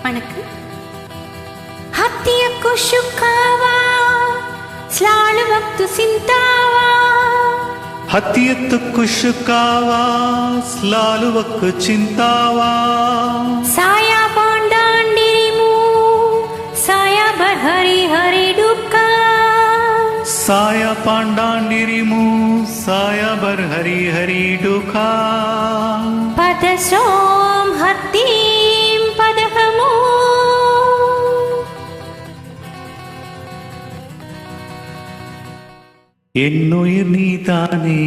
வணக்கம். ஹத்தியக்கு சுக்காவா ஸ்லாலு வக்து சிந்தாவா ஹத்தியத்துக்கு சுக்காவா ஸ்லாலு வக்கு சிந்தாவா சாயா பாண்டாண்டிரிமு சாயா பர் ஹரி ஹரி டுக்கா சாயா பாண்டாண்டிரிமு சாயா பர் ஹரி ஹரி டுக்கா பதசோம் ஹத்தீம் பதகமு என்னுயிர் நீதானே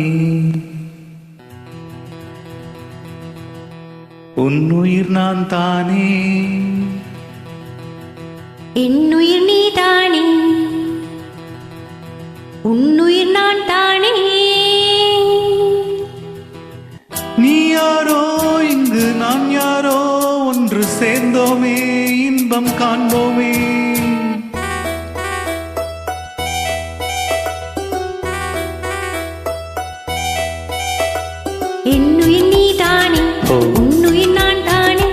உன்னுயிர் நான் தானே என்னுயிர் நீதானே உன்னுயிர் நான் தானே நீ யாரோ இங்கு நான் யாரோ ஒன்று சேர்ந்தோமே இன்பம் காண்போமே என்னுயிர் நீதானே உன்னுயிர் நான் தானே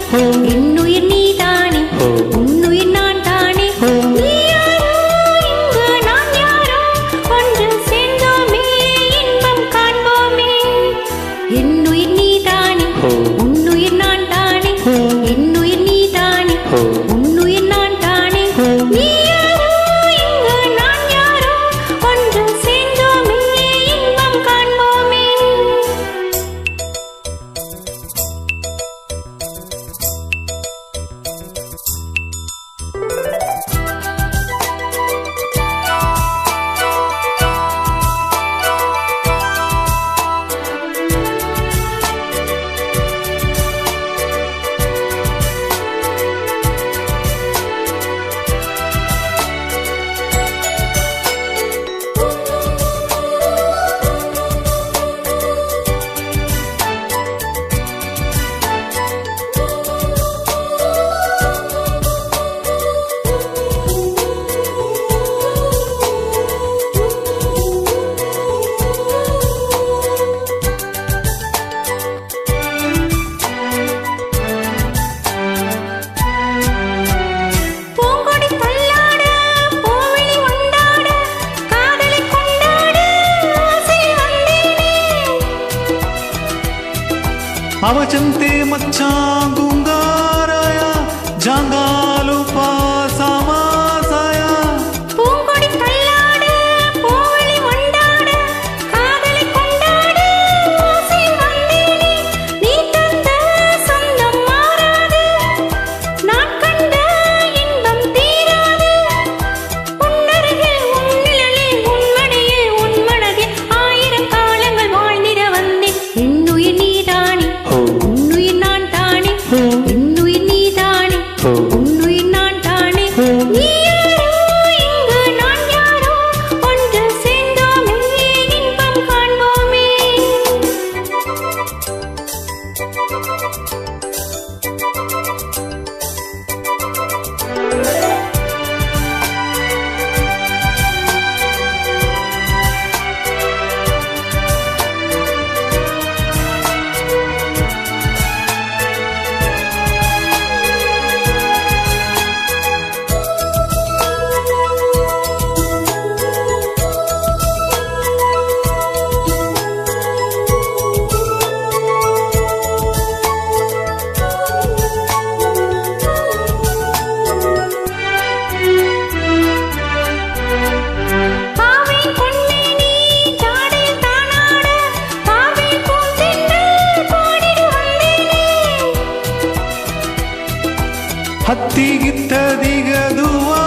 என்னுயிர் நீதானே உன்னுயிர் நான் தானே நீ யாரோ இங்கு நான் யாரோ ஒன்று சேர்ந்தோமே இன்பம் காண்போமே என்னுயிர் நீதானே உன்னுயிர் நான் தானே என்னுயிர் நீதானே உன்னுயிர் நான் தானே நீ யாரோ இங்கு நான் யாரோ ஒன்று சேர்ந்தோமே இன்பம் காண்போமே. అవచంతే మచ్చాం గుంగారాయా జాంగాలు పాసమాసాయా பூங்கொடி தள்ளாட பூவெளி வண்டாட காதலை கொண்டாட ஆசை வந்தேனே நீ தந்த சொந்தம் மாறாது நான் கண்ட இன்பம் தீராது உன்னருகில் உன் நிழலில் உன் மடியில் உன் மனதில் ஆயிரம் காலங்கள் வாழ்ந்திட வந்தேன் என்னுயிர் நீதானே உன்னுயிர் நான் தானே என்னுயிர் நீதானே உன்னுயிர் நான் தானே நீ யாரோ இங்கு நான் யாரோ ஒன்று சேர்ந்தோமே இன்பம் காண்போமே. பாவை பொன்னே நீ ஜாடையில் தானாட பாவை பூந்தென்றல் பாடிடு வந்தேனே ಹತ್ತಿಗಿತ್ತ ದಿಗದುವಾ